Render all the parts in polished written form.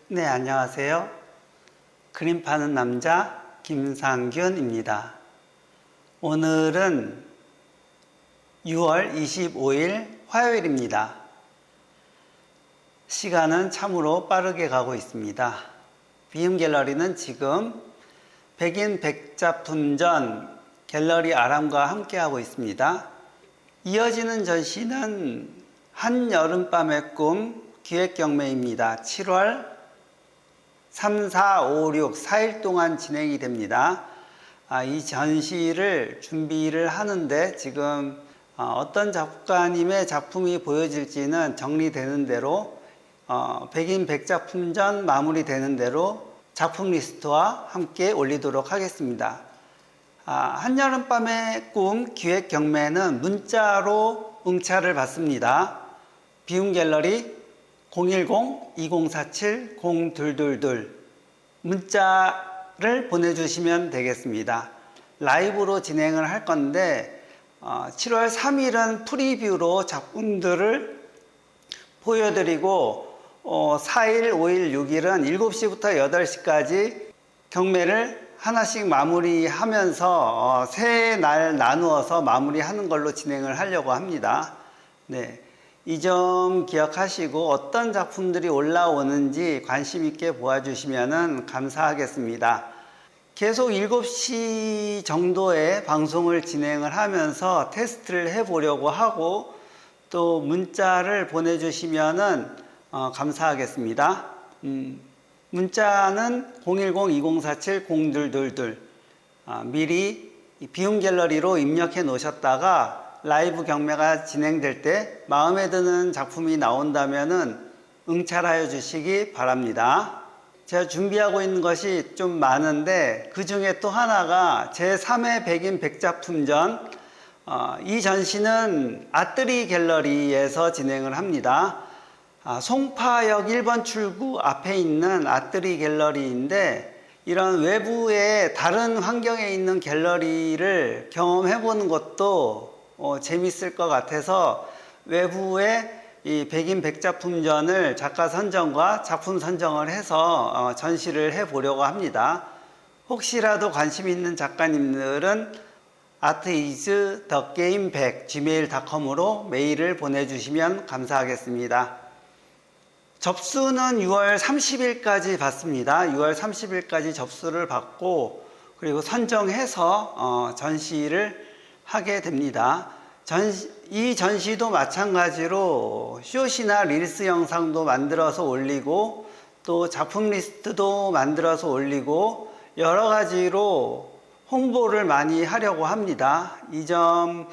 네, 안녕하세요. 그림 파는 남자 김상균입니다. 오늘은 6월 25일 화요일입니다. 시간은 참으로 빠르게 가고 있습니다. 비움 갤러리는 지금 백인 백작품전 갤러리 아람과 함께하고 있습니다. 이어지는 전시는 한여름밤의 꿈 기획경매입니다. 7월 3, 4, 5, 6, 4일 동안 진행이 됩니다. 이 전시를 준비를 하는데 지금 어떤 작가님의 작품이 보여질지는 정리되는 대로 백인 백작품전 마무리되는 대로 작품 리스트와 함께 올리도록 하겠습니다. 한여름밤의 꿈 기획 경매는 문자로 응찰을 받습니다. 비움 갤러리 010-2047-0222 문자를 보내주시면 되겠습니다. 라이브로 진행을 할 건데 7월 3일은 프리뷰로 작품들을 보여드리고 4일, 5일, 6일은 7시부터 8시까지 경매를 하나씩 마무리하면서 세 날 나누어서 마무리하는 걸로 진행을 하려고 합니다. 네, 이 점 기억하시고 어떤 작품들이 올라오는지 관심 있게 보아주시면 감사하겠습니다. 계속 7시 정도에 방송을 진행을 하면서 테스트를 해보려고 하고 또 문자를 보내주시면 감사하겠습니다. 문자는 010-2047-0222 미리 비움 갤러리로 입력해 놓으셨다가 라이브 경매가 진행될 때 마음에 드는 작품이 나온다면 응찰하여 주시기 바랍니다. 제가 준비하고 있는 것이 좀 많은데 그 중에 또 하나가 제3회 백인 백작품전 이 전시는 아뜨리 갤러리에서 진행을 합니다. 송파역 1번 출구 앞에 있는 아뜨리 갤러리인데 이런 외부의 다른 환경에 있는 갤러리를 경험해 보는 것도 재밌을 것 같아서 외부의 이 백인 백작품전을 작가 선정과 작품 선정을 해서 전시를 해 보려고 합니다. 혹시라도 관심 있는 작가님들은 artisthegameback@gmail.com으로 메일을 보내주시면 감사하겠습니다. 접수는 6월 30일까지 받습니다. 6월 30일까지 접수를 받고 그리고 선정해서 전시를 하게 됩니다. 이 전시도 마찬가지로 숏이나 릴스 영상도 만들어서 올리고 또 작품 리스트도 만들어서 올리고 여러 가지로 홍보를 많이 하려고 합니다. 이 점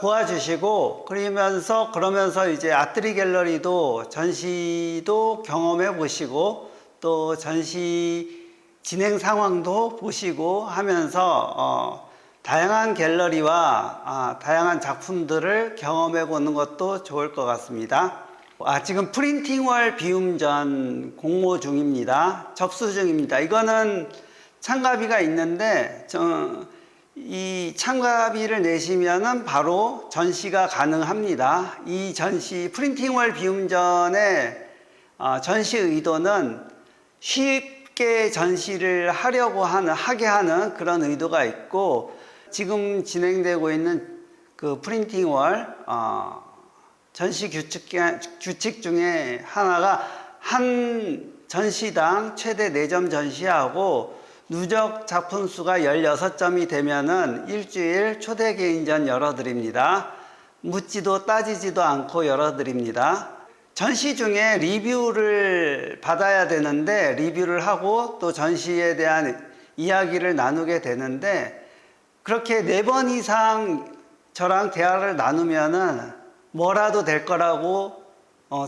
보아주시고 그러면서 이제 아뜨리 갤러리도 전시도 경험해 보시고 또 전시 진행 상황도 보시고 하면서 다양한 갤러리와 다양한 작품들을 경험해 보는 것도 좋을 것 같습니다. 지금 프린팅월 비움전 공모 중입니다. 접수 중입니다. 이거는 참가비가 있는데 이 참가비를 내시면은 바로 전시가 가능합니다. 이 전시 프린팅월 비움전의 전시 의도는 쉽게 전시를 하게 하는 그런 의도가 있고 지금 진행되고 있는 그 프린팅월 전시 규칙 중에 하나가 한 전시당 최대 4점 전시하고 누적 작품 수가 16점이 되면은 일주일 초대 개인전 열어드립니다. 묻지도 따지지도 않고 열어드립니다. 전시 중에 리뷰를 받아야 되는데 리뷰를 하고 또 전시에 대한 이야기를 나누게 되는데 그렇게 4번 이상 저랑 대화를 나누면은 뭐라도 될 거라고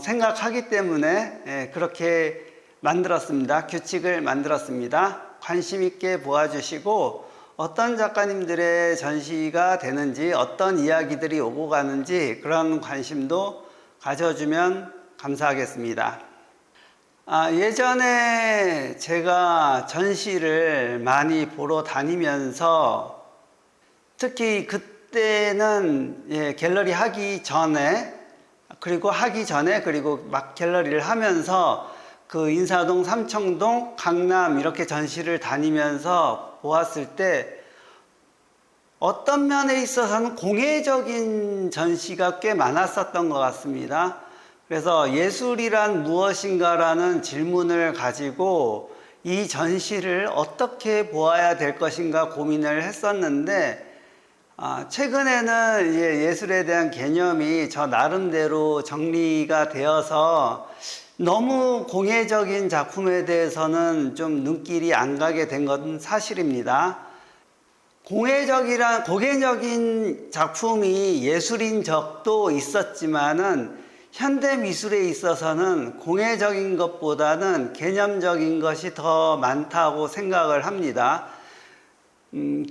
생각하기 때문에 그렇게 만들었습니다. 규칙을 만들었습니다. 관심 있게 보아주시고 어떤 작가님들의 전시가 되는지 어떤 이야기들이 오고 가는지 그런 관심도 가져주면 감사하겠습니다. 예전에 제가 전시를 많이 보러 다니면서 특히 그때는 갤러리 하기 전에 그리고 막 갤러리를 하면서 그 인사동, 삼청동, 강남 이렇게 전시를 다니면서 보았을 때 어떤 면에 있어서는 공예적인 전시가 꽤 많았었던 것 같습니다. 그래서 예술이란 무엇인가라는 질문을 가지고 이 전시를 어떻게 보아야 될 것인가 고민을 했었는데, 최근에는 예술에 대한 개념이 저 나름대로 정리가 되어서 너무 공예적인 작품에 대해서는 좀 눈길이 안 가게 된 건 사실입니다. 공예적인 작품이 예술인 적도 있었지만은 현대 미술에 있어서는 공예적인 것보다는 개념적인 것이 더 많다고 생각을 합니다.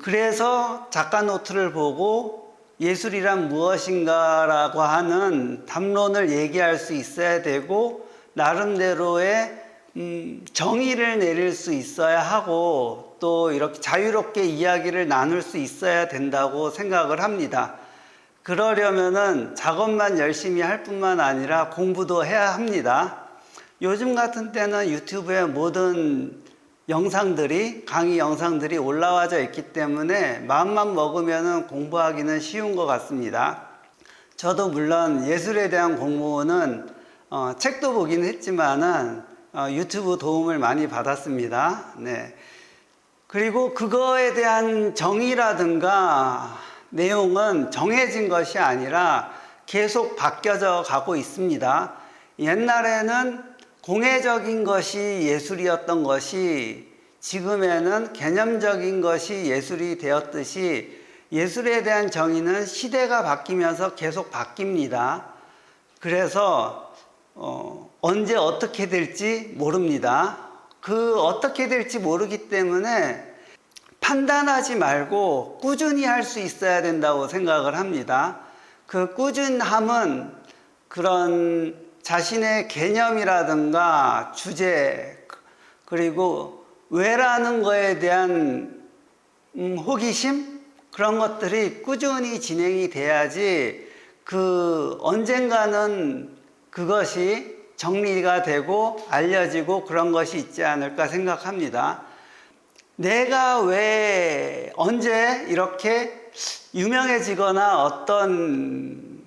그래서 작가 노트를 보고 예술이란 무엇인가라고 하는 담론을 얘기할 수 있어야 되고, 나름대로의 정의를 내릴 수 있어야 하고, 또 이렇게 자유롭게 이야기를 나눌 수 있어야 된다고 생각을 합니다. 그러려면은 작업만 열심히 할 뿐만 아니라 공부도 해야 합니다. 요즘 같은 때는 유튜브에 모든 영상들이, 강의 영상들이 올라와져 있기 때문에 마음만 먹으면은 공부하기는 쉬운 것 같습니다. 저도 물론 예술에 대한 공부는 책도 보긴 했지만은 유튜브 도움을 많이 받았습니다. 네. 그리고 그거에 대한 정의라든가 내용은 정해진 것이 아니라 계속 바뀌어져 가고 있습니다. 옛날에는 공예적인 것이 예술이었던 것이 지금에는 개념적인 것이 예술이 되었듯이, 예술에 대한 정의는 시대가 바뀌면서 계속 바뀝니다. 그래서 언제 어떻게 될지 모릅니다. 그 어떻게 될지 모르기 때문에 판단하지 말고 꾸준히 할 수 있어야 된다고 생각을 합니다. 그 꾸준함은 그런 자신의 개념이라든가 주제, 그리고 왜라는 거에 대한 호기심, 그런 것들이 꾸준히 진행이 돼야지 언젠가는 그것이 정리가 되고 알려지고 그런 것이 있지 않을까 생각합니다. 내가 왜 언제 이렇게 유명해지거나 어떤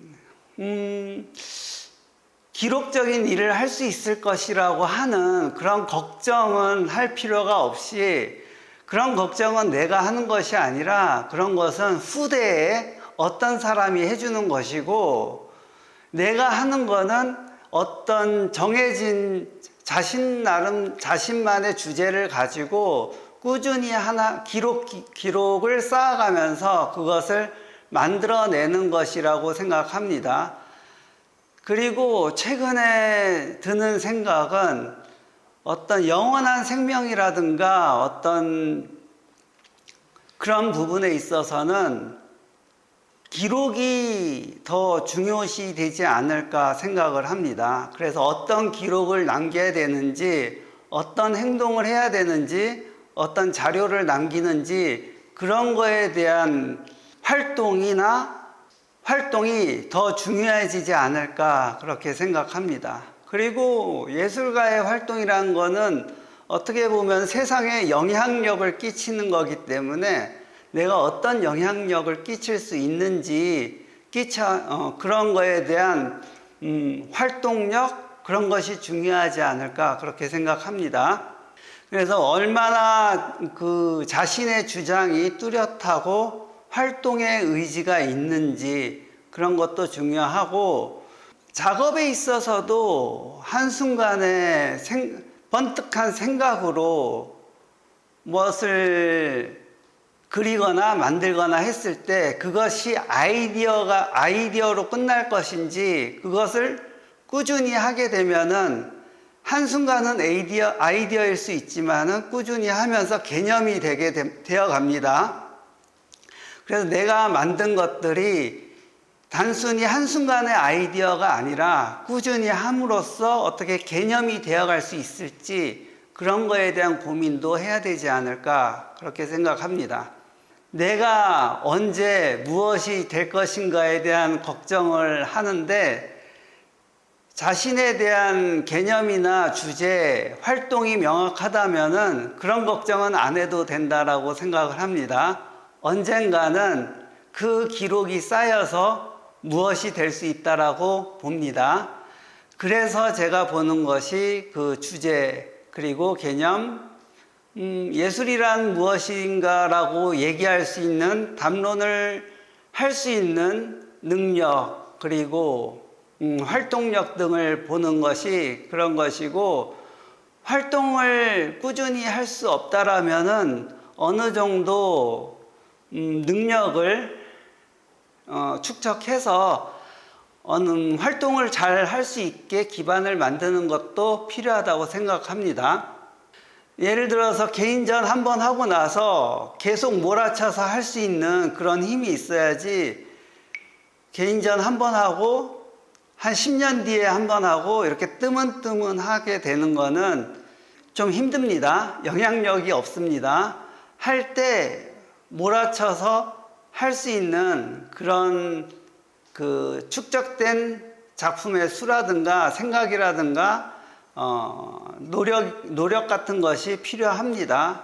기록적인 일을 할 수 있을 것이라고 하는 그런 걱정은 할 필요가 없이, 그런 걱정은 내가 하는 것이 아니라 그런 것은 후대에 어떤 사람이 해주는 것이고, 내가 하는 거는 어떤 정해진 자신만의 주제를 가지고 꾸준히 기록을 쌓아가면서 그것을 만들어내는 것이라고 생각합니다. 그리고 최근에 드는 생각은 어떤 영원한 생명이라든가 어떤 그런 부분에 있어서는 기록이 더 중요시 되지 않을까 생각을 합니다. 그래서 어떤 기록을 남겨야 되는지, 어떤 행동을 해야 되는지, 어떤 자료를 남기는지, 그런 거에 대한 활동이 더 중요해지지 않을까 그렇게 생각합니다. 그리고 예술가의 활동이라는 거는 어떻게 보면 세상에 영향력을 끼치는 거기 때문에 내가 어떤 영향력을 끼칠 수 있는지, 그런 거에 대한 활동력, 그런 것이 중요하지 않을까 그렇게 생각합니다. 그래서 얼마나 그 자신의 주장이 뚜렷하고 활동의 의지가 있는지, 그런 것도 중요하고, 작업에 있어서도 한순간에 번뜩한 생각으로 무엇을 그리거나 만들거나 했을 때 그것이 아이디어로 끝날 것인지, 그것을 꾸준히 하게 되면은 한순간은 아이디어일 수 있지만은 꾸준히 하면서 개념이 되어 갑니다. 그래서 내가 만든 것들이 단순히 한순간의 아이디어가 아니라 꾸준히 함으로써 어떻게 개념이 되어갈 수 있을지, 그런 거에 대한 고민도 해야 되지 않을까 그렇게 생각합니다. 내가 언제 무엇이 될 것인가에 대한 걱정을 하는데, 자신에 대한 개념이나 주제, 활동이 명확하다면은 그런 걱정은 안 해도 된다라고 생각을 합니다. 언젠가는 그 기록이 쌓여서 무엇이 될 수 있다라고 봅니다. 그래서 제가 보는 것이 그 주제 그리고 개념, 예술이란 무엇인가라고 얘기할 수 있는 담론을 할 수 있는 능력 그리고 활동력 등을 보는 것이 그런 것이고, 활동을 꾸준히 할 수 없다라면은 어느 정도 능력을 축적해서 어느 활동을 잘 할 수 있게 기반을 만드는 것도 필요하다고 생각합니다. 예를 들어서 개인전 한 번 하고 나서 계속 몰아쳐서 할 수 있는 그런 힘이 있어야지, 개인전 한 번 하고 한 10년 뒤에 한 번 하고 이렇게 뜨문뜨문하게 되는 거는 좀 힘듭니다. 영향력이 없습니다. 할 때 몰아쳐서 할 수 있는 그런 그 축적된 작품의 수라든가 생각이라든가 노력 같은 것이 필요합니다.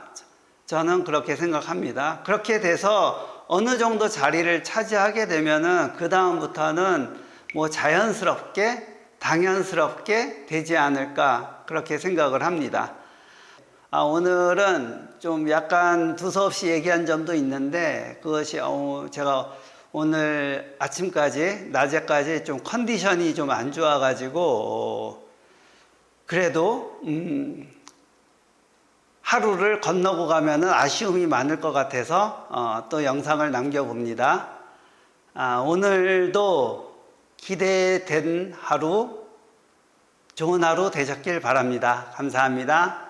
저는 그렇게 생각합니다. 그렇게 돼서 어느 정도 자리를 차지하게 되면은 그 다음부터는 뭐 자연스럽게 당연스럽게 되지 않을까 그렇게 생각을 합니다. 오늘은 좀 약간 두서없이 얘기한 점도 있는데, 그것이 제가 오늘 아침까지 낮에까지 좀 컨디션이 좀 안 좋아 가지고 그래도 하루를 건너고 가면은 아쉬움이 많을 것 같아서 또 영상을 남겨봅니다. 오늘도 기대된 하루, 좋은 하루 되셨길 바랍니다. 감사합니다.